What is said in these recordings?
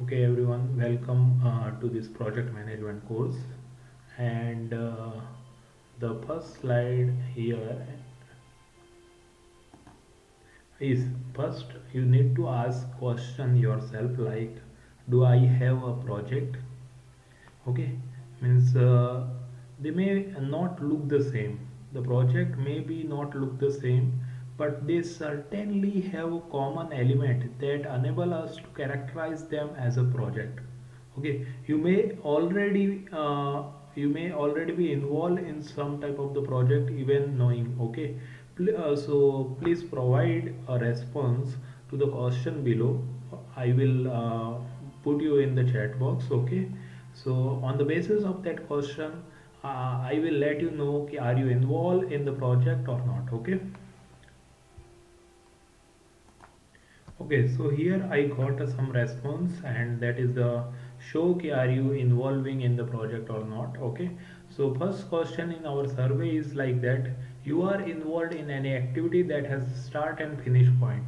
Okay, everyone, welcome to this project management course. And the first slide here is first you need to ask question yourself like, do I have a project? Okay, means they may not look the same. The project may be not look the same, but they certainly have a common element that enable us to characterize them as a project. Okay, you may already be involved in some type of the project even knowing. Okay, so please provide a response to the question below. I will put you in the chat box. Okay, so on the basis of that question, I will let you know are you involved in the project or not. Okay. Okay, so here I got some response, and that is the show ki are you involving in the project or not. Okay, so first question in our survey is like that, you are involved in any activity that has start and finish point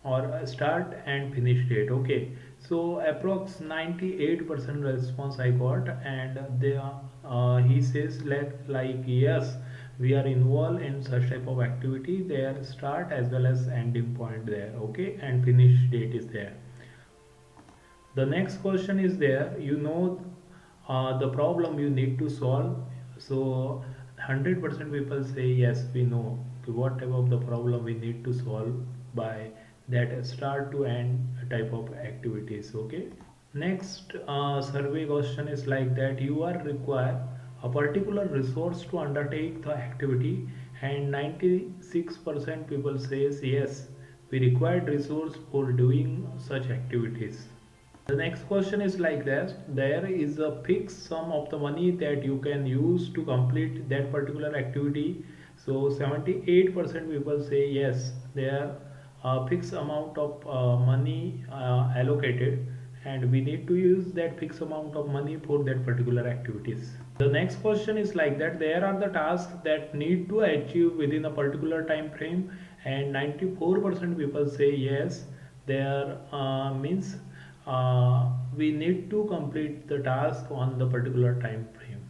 or a start and finish date. Okay, so approx 98% response I got, and they he says like yes, we are involved in such type of activity. There start as well as ending point there. Okay, and finish date is there. The next question is there, the problem you need to solve. So 100% people say yes, we know what type of the problem we need to solve by that start to end type of activities. Okay, next survey question is like that, you are require a particular resource to undertake the activity, and 96% people says yes, we required resource for doing such activities. The next question is like this, there is a fixed sum of the money that you can use to complete that particular activity. So 78% people say yes, there are a fixed amount of money allocated, and we need to use that fixed amount of money for that particular activities. The next question is like that, there are the tasks that need to achieve within a particular time frame, and 94% people say yes, there means we need to complete the task on the particular time frame.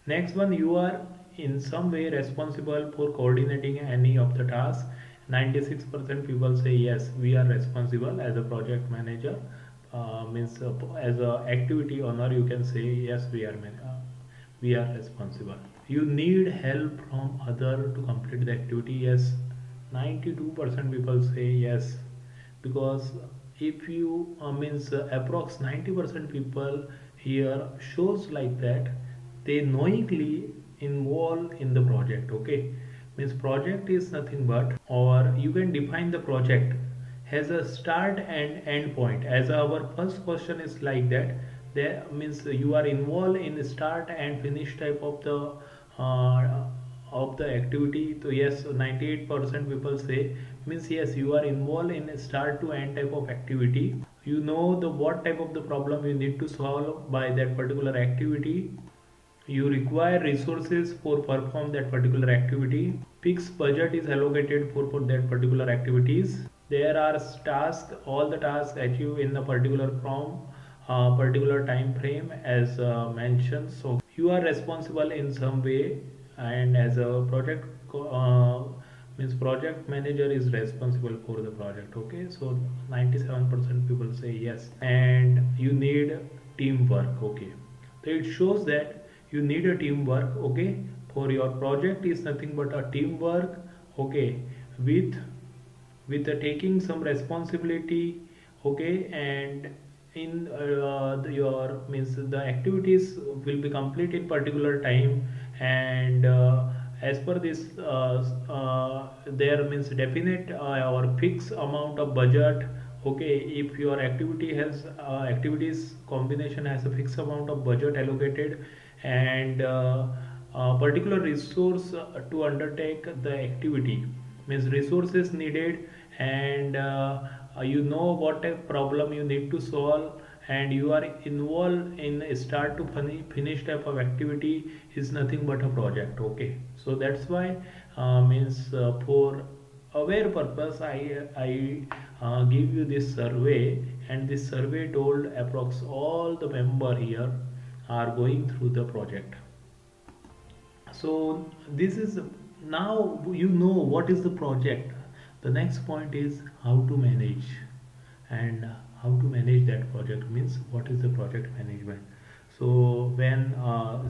Next one, you are in some way responsible for coordinating any of the tasks. 96% people say yes, we are responsible as a project manager. Means as a activity owner, you can say yes, we are responsible. You need help from other to complete the activity. Yes, 92% people say yes, because if you means approx 90% people here shows like that they knowingly involved in the project. Okay, means project is nothing but, or you can define the project has a start and end point. As our first question is like that, there means you are involved in start and finish type uh, of the activity. So yes, 98% people say means yes, you are involved in start to end type of activity. You know the what type of the problem you need to solve by that particular activity. You require resources for perform that particular activity. Fixed budget is allocated for that particular activities. There are tasks, all the tasks achieved in the particular from particular time frame as mentioned. So you are responsible in some way, and as a means project manager is responsible for the project. Okay, so 97% people say yes, and you need teamwork. Okay, so it shows that you need a teamwork. Okay, for your project is nothing but a teamwork. Okay, with taking some responsibility. Okay, and in your means the activities will be complete in particular time, and as per this there means definite or fixed amount of budget. Okay, if your activity has activities combination has a fixed amount of budget allocated, and particular resource to undertake the activity, means resources needed, and you know what type problem you need to solve, and you are involved in start to finish type of activity is nothing but a project. Okay, so that's why means for aware purpose, I give you this survey, and this survey told approx all the member here are going through the project. So this is, now you know what is the project. The next point is how to manage, and how to manage that project means what is the project management. So when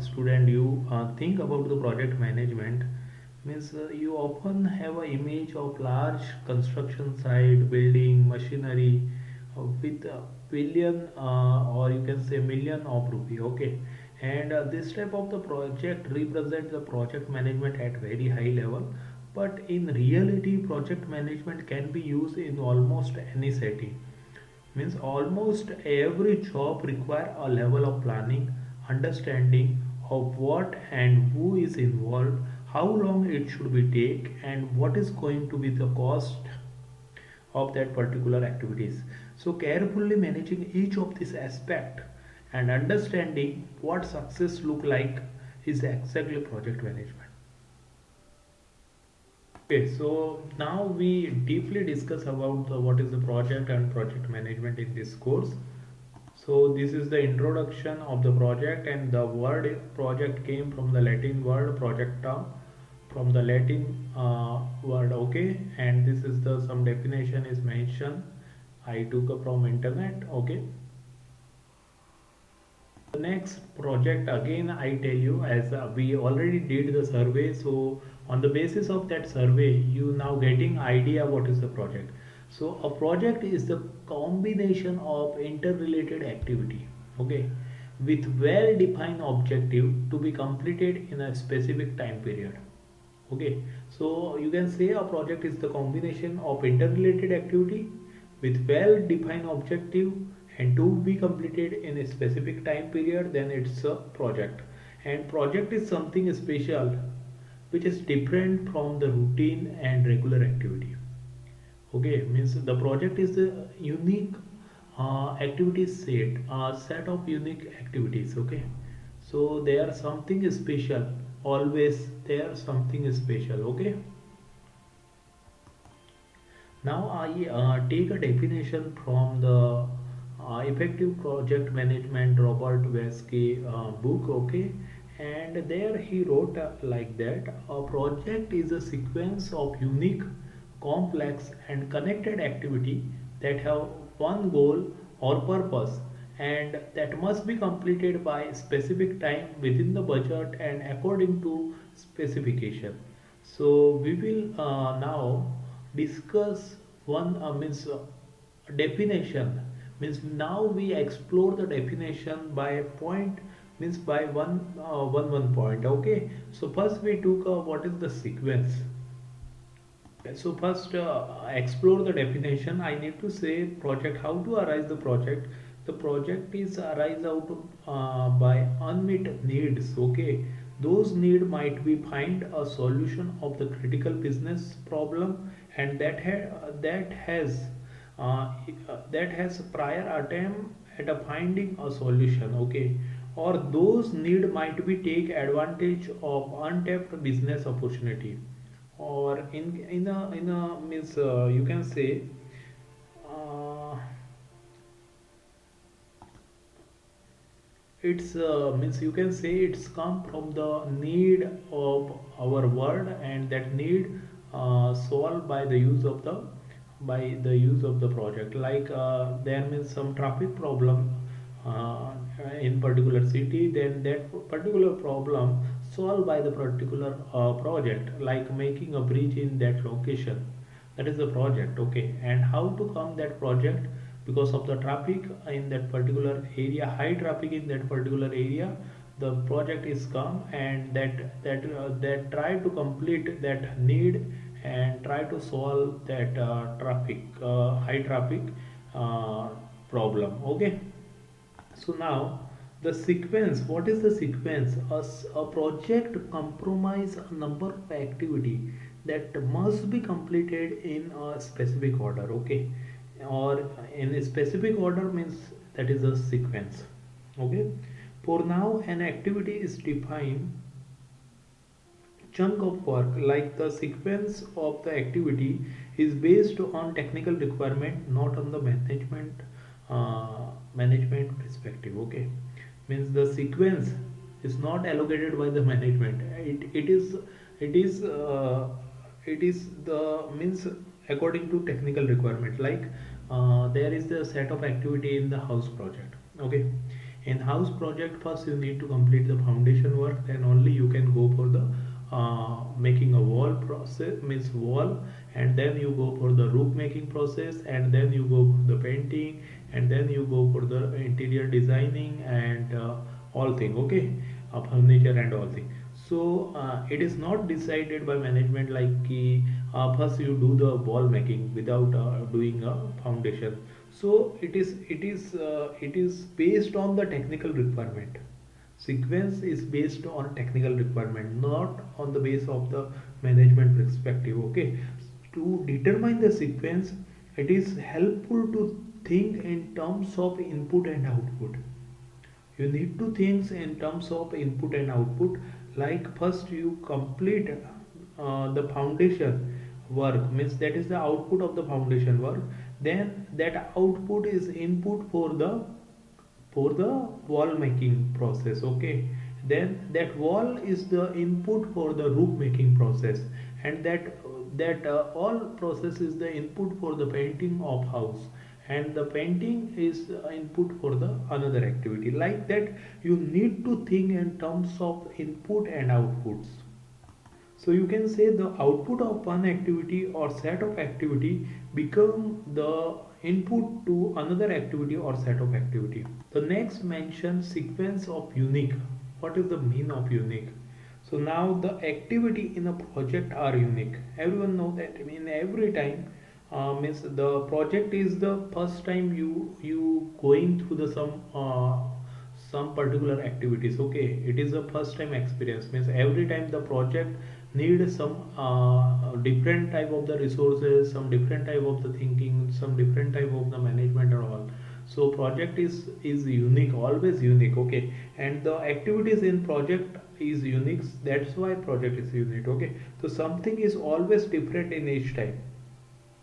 student, you think about the project management means you often have an image of large construction site, building machinery with a billion or you can say million of rupee, okay. And this type of the project represents the project management at very high level. But in reality, project management can be used in almost any setting. Means almost every job require a level of planning, understanding of what and who is involved, how long it should be take, and what is going to be the cost of that particular activities. So carefully managing each of this aspect and understanding what success look like is exactly project management. Okay, so now we deeply discuss about what is the project and project management in this course. So this is the introduction of the project, and the word project came from the Latin word projecta, from the Latin word, okay. And this is the some definition is mentioned. I took up from internet, okay. The next project, again I tell you, as we already did the survey, so on the basis of that survey you now getting idea what is the project. So a project is the combination of interrelated activity, okay, with well defined objective to be completed in a specific time period, okay. So you can say a project is the combination of interrelated activity with well defined objective and to be completed in a specific time period, then it's a project. And project is something special which is different from the routine and regular activity, okay. Means the project is the unique activity set, set of unique activities, okay. So they are something special, always they are something special, okay. Now I take a definition from the Effective Project Management Robert Wesky book, okay. And there he wrote like that: a project is a sequence of unique, complex, and connected activity that have one goal or purpose, and that must be completed by specific time within the budget and according to specification. So we will now discuss one means definition. Means now we explore the definition by point, means by one point, okay. So first we took what is the sequence. So first explore the definition. I need to say project, how to arise the project. The project is arise out by unmet needs, okay. Those need might be find a solution of the critical business problem, and uh, that has prior attempt at a finding a solution, okay. Or those need might be take advantage of untapped business opportunity, or in a means you can say uh, it's means you can say it's come from the need of our world, and that need solved by the use of the project. Like there means some traffic problem uh, in particular city, then that particular problem solved by the particular project, like making a bridge in that location. That is the project, okay. And how to come that project? Because of the traffic in that particular area, high traffic in that particular area, the project is come, and that try to complete that need and try to solve that traffic high traffic uh, problem, okay. So now the sequence, what is the sequence? A project compromise a number of activity that must be completed in a specific order, okay. Or in a specific order means that is a sequence, okay. For now an activity is defined chunk of work, like the sequence of the activity, is based on technical requirement, not on the management perspective. Okay, means the sequence is not allocated by the management. It is the means according to technical requirement. Like there is the set of activity in the house project. Okay, in house project, first you need to complete the foundation work, then only you can go for the making a wall process, means wall, and then you go for the roof making process, and then you go for the painting, and then you go for the interior designing and all thing. Okay, furniture and all thing. So it is not decided by management, like first you do the wall making without doing a foundation. So it is based on the technical requirement. Sequence is based on technical requirement, not on the base of the management perspective. Okay, to determine the sequence, it is helpful to think in terms of input and output. You need to think in terms of input and output. Like first you complete the foundation work, means that is the output of the foundation work. Then that output is input for the wall making process. Okay, then that wall is the input for the roof making process, and that all process is the input for the painting of house, and the painting is input for the another activity. Like that, you need to think in terms of input and outputs. So you can say the output of one activity or set of activity become the input to another activity or set of activity. The next mention sequence of unique. What is the mean of unique? So now the activity in a project are unique. Everyone know that in every time means the project is the first time you going through the some particular activities. Okay, it is a first time experience, means every time the project need some different type of the resources, some different type of the thinking, some different type of the management and all. So project is unique, always unique. Okay, and the activities in project is unique, that's why project is unique. Okay, so something is always different in each time.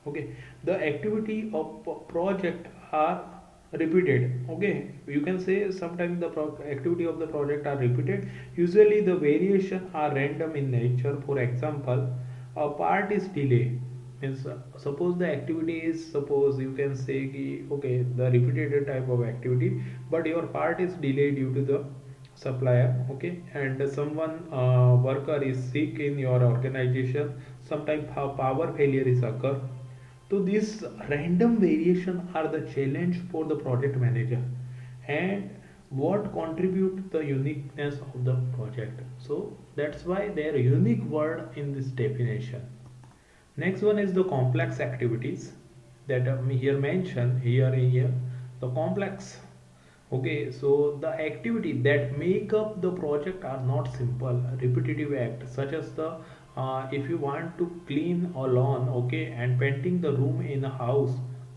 Okay, the activity of project are repeated. Okay, you can say sometimes the activity of the project are repeated. Usually the variation are random in nature. For example, a part is delay, means suppose the activity is, suppose you can say ki, okay, the repeated type of activity, but your part is delayed due to the supplier. Okay, and someone worker is sick in your organization, sometimes power failure is occur. So these random variation are the challenge for the project manager, and what contribute the uniqueness of the project. So that's why they are unique word in this definition. Next one is the complex activities that here mentioned here the complex. Okay, so the activity that make up the project are not simple repetitive act, such as the if you want to clean a lawn, okay, and painting the room in a house,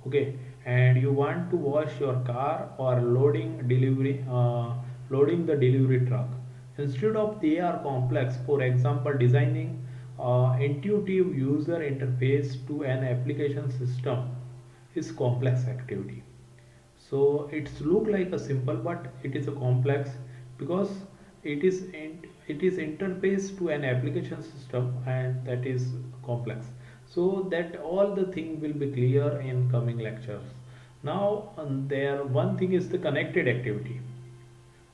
okay, and you want to wash your car or loading the delivery truck. Instead of they are complex. For example, designing intuitive user interface to an application system is complex activity. So it's look like a simple, but it is a complex, because it is interface to an application system, and that is complex. So that all the thing will be clear in coming lectures. Now there one thing is the connected activity.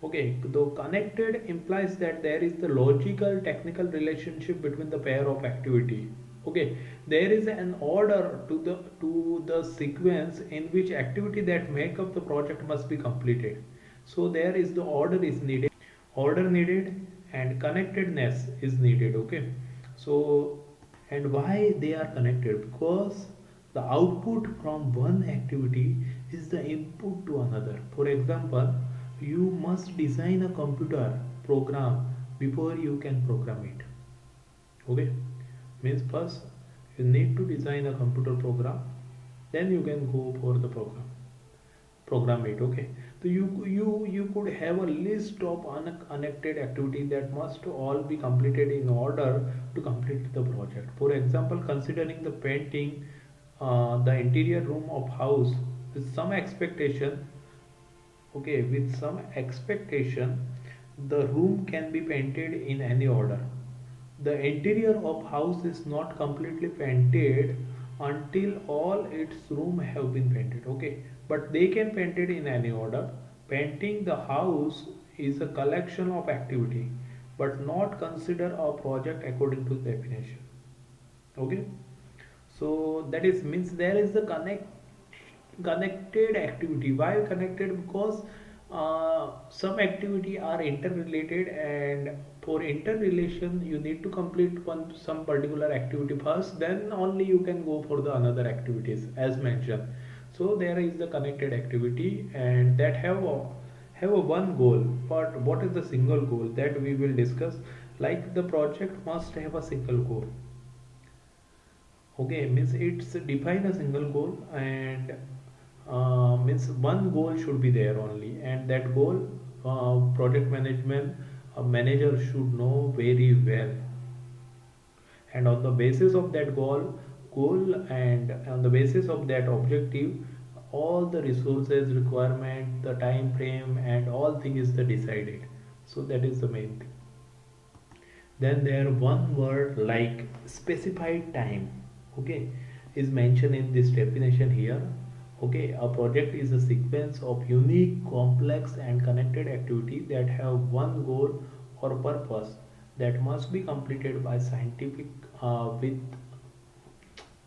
Okay, though connected implies that there is the logical technical relationship between the pair of activity. Okay, there is an order to the sequence in which activity that make up the project must be completed. So there is the order needed, and connectedness is needed. Okay, so and why they are connected? Because the output from one activity is the input to another. For example, you must design a computer program before you can program it. Okay, means first you need to design a computer program, then you can go for the program. program it. Okay, so you could have a list of unconnected activities that must all be completed in order to complete the project. For example, considering the painting the interior room of house with some expectation. Okay, with some expectation, the room can be painted in any order. The interior of house is not completely painted until all its room have been painted. Okay, but they can paint it in any order. Painting the house is a collection of activity, but not consider a project according to definition. Okay, so that is means there is the connected activity. Why connected? Because some activity are interrelated, and for interrelation you need to complete one some particular activity first, then only you can go for the another activities as mentioned. So there is the connected activity, and that have a one goal. But what is the single goal that we will discuss? Like the project must have a single goal. Okay, means it's define a single goal, and means one goal should be there only, and that goal project management manager should know very well. And on the basis of that goal and on the basis of that objective, all the resources requirement, the time frame and all things is the decided. So that is the main thing. Then there one word like specified time, okay, is mentioned in this definition here. Okay, a project is a sequence of unique, complex and connected activity that have one goal or purpose that must be completed by scientific with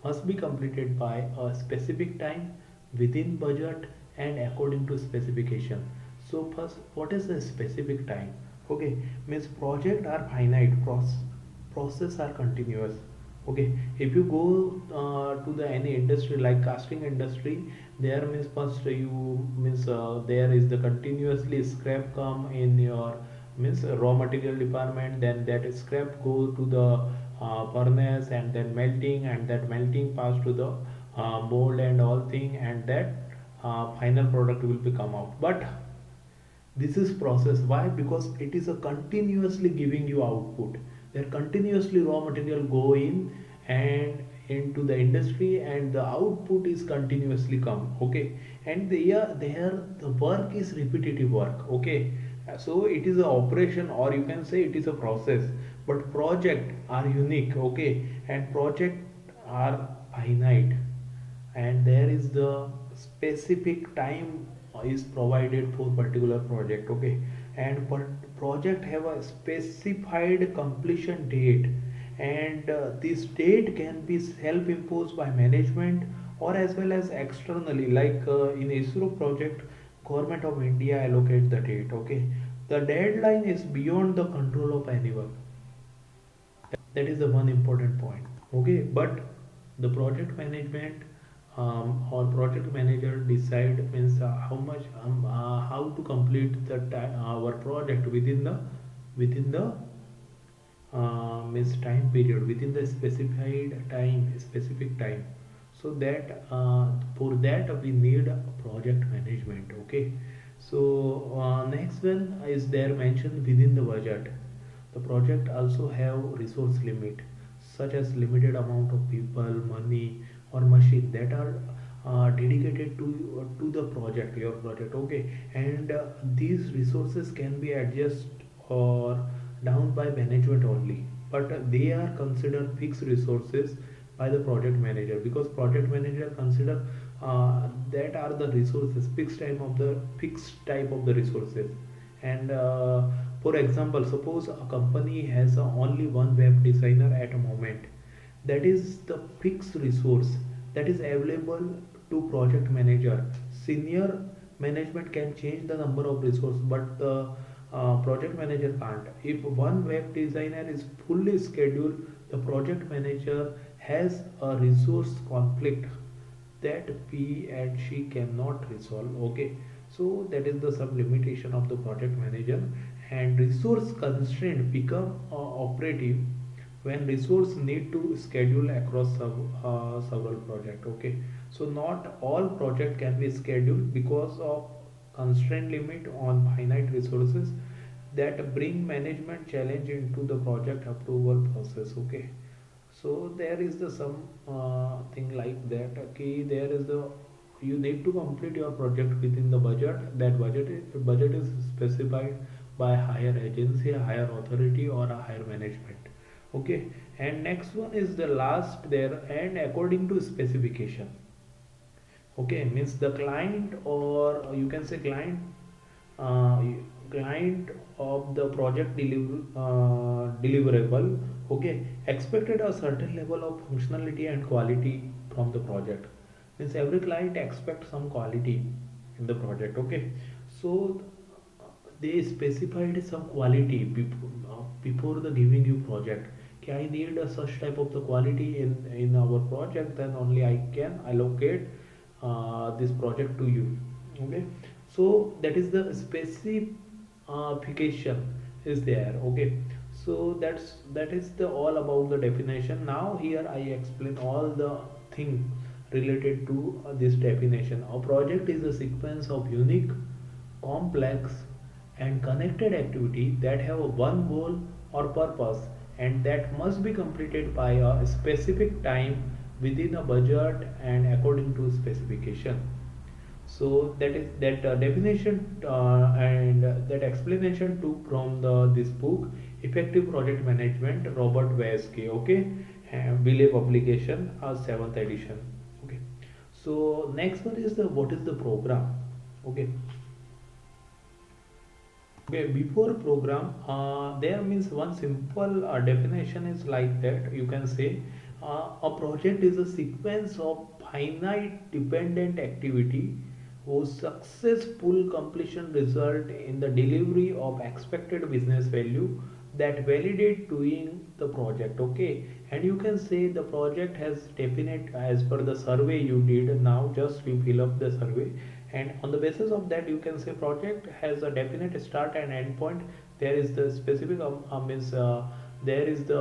must be completed by a specific time, within budget and according to specification. So first, what is the specific time? Okay, means project are finite, process are continuous. Okay, if you go to the any industry like casting industry, there means first you means there is the continuously scrap come in your means raw material department, then that scrap go to the furnace and then melting, and that melting pass to the mold and all thing, and that final product will be come out. But this is process. Why? Because it is a continuously giving you output. There continuously raw material go in and into the industry, and the output is continuously come. Okay, and there the work is repetitive work. Okay, so it is a operation, or you can say it is a process. But project are unique. Okay, and project are finite, and there is the specific time is provided for particular project. Okay, and project have a specified completion date, and this date can be self imposed by management or as well as externally, like in ISRO project, government of India allocate the date. Okay, the deadline is beyond the control of anyone. That is the one important point. Okay, but the project management or project manager decide means how to complete the our project within the means time period, within the specific time. So that for that we need project management. Okay, so next one is there mentioned within the budget. The project also have resource limit, such as limited amount of people, money or machine that are dedicated to the project, your project. Okay, and these resources can be adjusted or down by management only, but they are considered fixed resources by the project manager, because project manager consider that are the resources, fixed type of the resources. And for example, suppose a company has only one web designer at a moment, that is the fixed resource that is available to project manager. Senior management can change the number of resources, but the project manager can't. If one web designer is fully scheduled, the project manager has a resource conflict that he and she cannot resolve. Okay, so that is the some limitation of the project manager. And resource constraint become operative when resource need to schedule across several project. Okay, So not all project can be scheduled because of constraint limit on finite resources that bring management challenge into the project approval process. Okay, so there is the some thing like that. Okay, there is the you need to complete your project within the budget. That budget is specified by higher agency, higher authority, or a higher management. Okay, and next one is the last there, and according to specification. Okay, means the client, or you can say uh, client of the project deliverable, okay, expected a certain level of functionality and quality from the project. Means every client expects some quality in the project. Okay, so they specified some quality before the giving you project. Okay, I need a such type of the quality in our project, then only I can allocate this project to you. Okay, so that is the specification is there. Okay, so that is the all about the definition. Now here I explain all the thing related to this definition. A project is a sequence of unique, complex, and connected activity that have one goal or purpose, and that must be completed by a specific time within a budget and according to specification. So that is that definition and that explanation took from this book, Effective Project Management, Robert Weske. Okay, Belay publication, 7th edition. Okay, so next one is the what is the program. Okay, okay, before program, there means one simple definition is like that. You can say a project is a sequence of finite dependent activity whose successful completion result in the delivery of expected business value that validate doing the project. Okay, and you can say the project has definite as per the survey you did. Now just you fill up the survey, and on the basis of that you can say project has a definite start and end point. There is the specific means there is the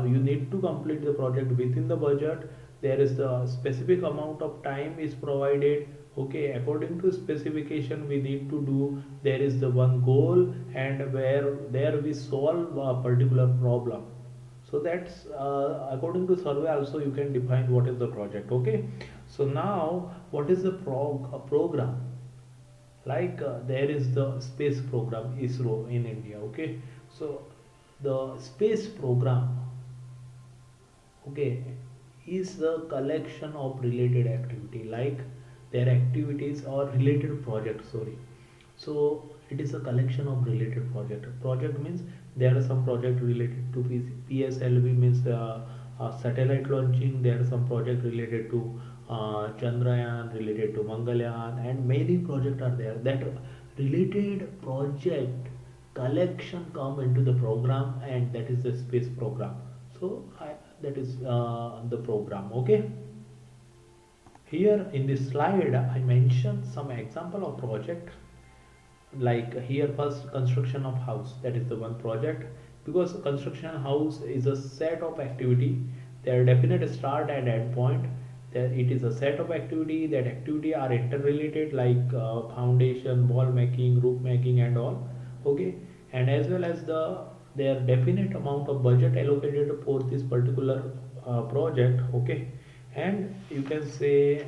you need to complete the project within the budget. There is the specific amount of time is provided. Okay, according to specification we need to do. There is the one goal, and where there we solve a particular problem. So that's according to survey also you can define what is the project. Okay, so now what is the program? Like there is the space program, ISRO in India. Okay, so the space program, okay, is the collection of related activity, like their activities or related project, sorry. So it is a collection of related project means there are some project related to PSLV, means satellite launching. There are some project related to Chandrayaan, related to Mangalyaan, and many projects are there. That related project collection come into the program, and that is the space program. So that is the program. Okay, here in this slide I mentioned some example of project. Like here first, construction of house, that is the one project. Because construction house is a set of activity, there are definite start and end point. There it is a set of activity, that activity are interrelated, like foundation, wall making, roof making, and all. Okay, and as well as their definite amount of budget allocated for this particular project. Okay, and you can say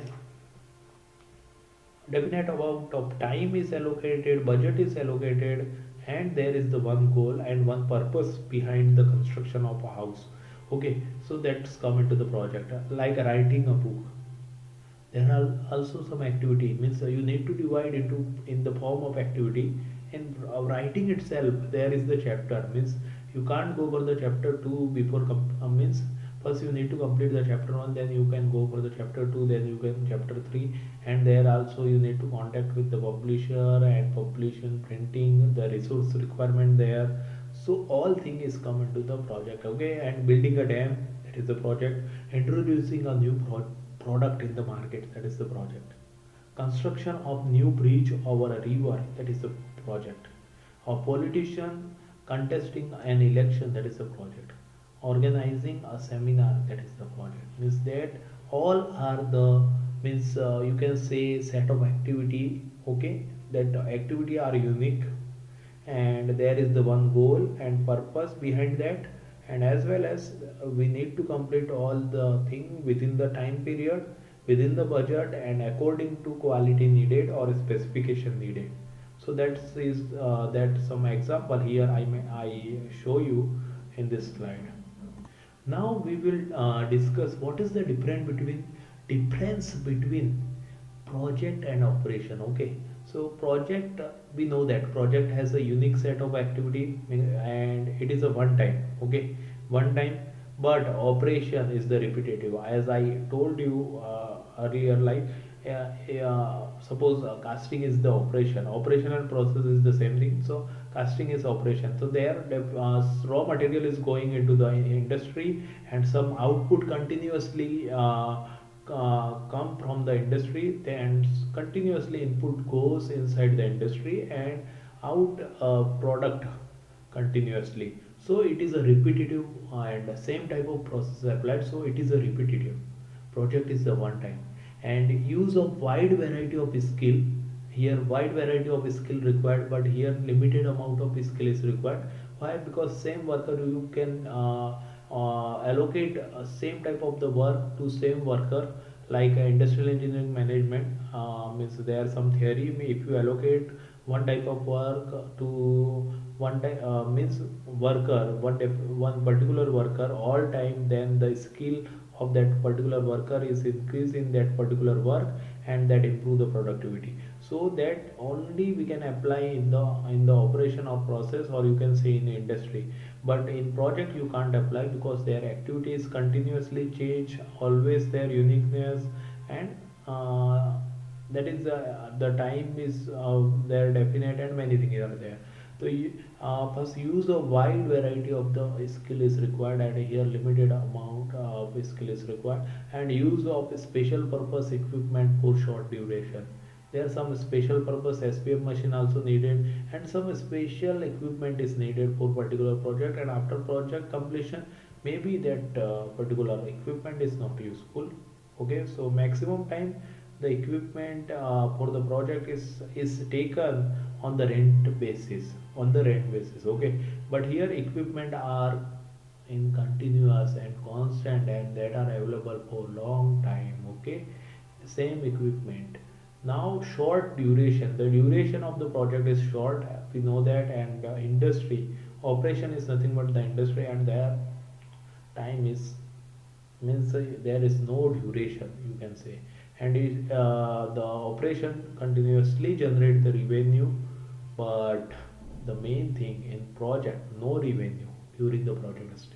definite amount of time is allocated, budget is allocated, and there is the one goal and one purpose behind the construction of a house. Okay, so that's come into the project. Like writing a book, there are also some activity, means you need to divide into in the form of activity. In writing itself there is the chapter, means you can't go for the chapter 2 before means first you need to complete the chapter 1, then you can go for the chapter 2, then you can chapter 3. And there also you need to contact with the publisher and publishing, printing, the resource requirement there. So all thing is come into the project. Okay, and building a dam, that is the project. Introducing a new product in the market, that is the project. Construction of new bridge over a river, that is the project. A politician contesting an election, that is the project. Organizing a seminar, that is the project. Means that all are the means you can say set of activity, okay, that activity are unique, and there is the one goal and purpose behind that, and as well as we need to complete all the thing within the time period, within the budget, and according to quality needed or specification needed. So that some example here I show you in this slide. Now we will discuss what is the difference between project and operation. Okay, so project, we know that project has a unique set of activity, and it is a one time. Okay, one time, but operation is the repetitive. As I told you earlier, like suppose casting is the operational process is the same thing. So casting is operation, so there raw material is going into the industry, and some output continuously come from the industry, then continuously input goes inside the industry and out product continuously. So it is a repetitive and same type of process applied, so it is a repetitive. Project is the one time, and use of wide variety of skill. Here wide variety of skill required, but here limited amount of skill is required. Why? Because same worker you can allocate same type of the work to same worker, like industrial engineering management means there are some theory. If you allocate one type of work to one type means worker, one particular worker all time, then the skill of that particular worker is increased in that particular work, and that improve the productivity. So that only we can apply in the operation of process, or you can say in the industry. But in project you can't apply, because their activities continuously change, always their uniqueness, and that is the time is there definite, and many things are there. So first, use a wide variety of the skill is required, and here limited amount of skill is required, and use of special purpose equipment for short duration. There are some special purpose SPM machine also needed, and some special equipment is needed for particular project, and after project completion maybe that particular equipment is not useful. Okay, so maximum time the equipment for the project is taken on the rent basis. Okay, but here equipment are in continuous and constant, and that are available for long time. Okay, same equipment. Now short duration, the duration of the project is short, we know that, and industry operation is nothing but the industry, and their time is means there is no duration, you can say. And the operation continuously generate the revenue, but the main thing in project, no revenue during the project stage.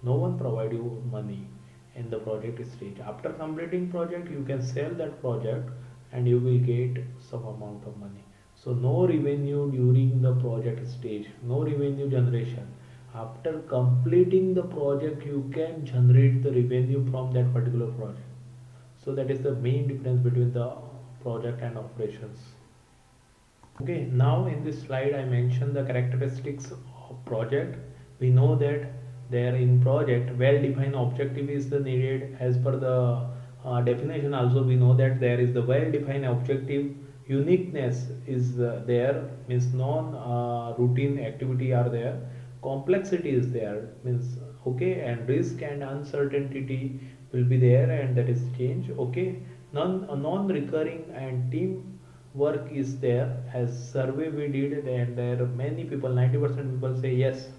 No one provide you money in the project stage. After completing project you can sell that project, and you will get some amount of money. So no revenue during the project stage, no revenue generation. After completing the project you can generate the revenue from that particular project. So that is the main difference between the project and operations. Okay, now in this slide I mentioned the characteristics of project. We know that there in project well defined objective is the needed as per the definition. Also we know that there is the well defined objective, uniqueness is there, means non routine activity are there, complexity is there, means okay, and risk and uncertainty will be there, and that is change. Okay, non recurring and team work is there. As survey we did, and there are many people, 90% people say yes,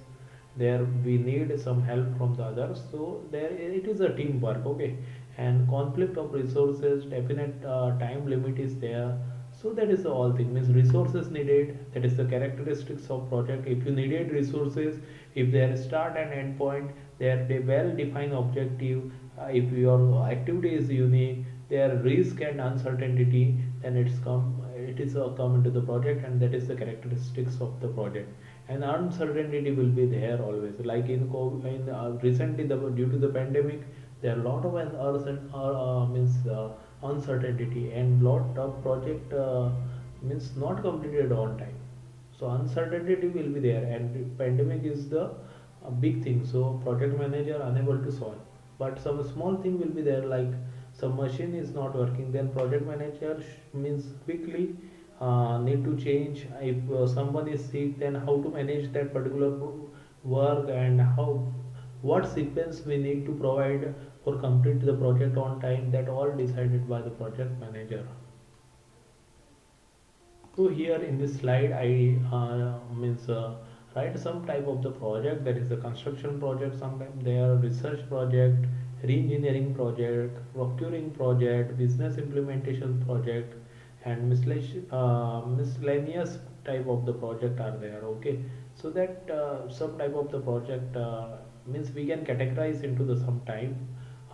there we need some help from the others, so there it is a teamwork. Okay, and conflict of resources, definite time limit is there. So that is the all thing, means resources needed, that is the characteristics of project. If you needed resources, if there is start and end point, there they well defined objective, if your activity is unique, there risk and uncertainty, then it is come into the project, and that is the characteristics of the project. And uncertainty will be there always, like recently due to the pandemic, there are a lot of uncertainty, and lot of project means not completed on time. So uncertainty will be there, and pandemic is the big thing, so project manager unable to solve. But some small thing will be there, like some machine is not working, then project manager means quickly need to change. If someone is sick, then how to manage that particular work, and how what sequence we need to provide for complete the project on time, that all decided by the project manager. So here in this slide, I means write some type of the project, that is the construction project. Sometimes they are research project, re-engineering project, procuring project, business implementation project, and miscellaneous type of the project are there. Okay, so that some type of the project means we can categorize into the some type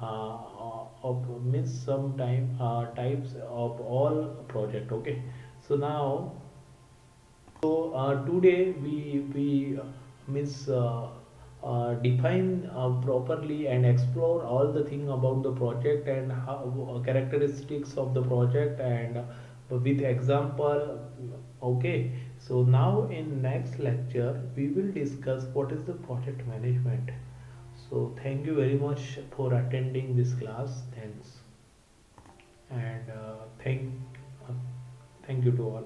of means some time types of all project. Okay, so now, today we means define properly and explore all the thing about the project and how characteristics of the project, and with example. Okay, so now in next lecture we will discuss what is the project management. So thank you very much for attending this class. Thanks, and uh, thank you to all.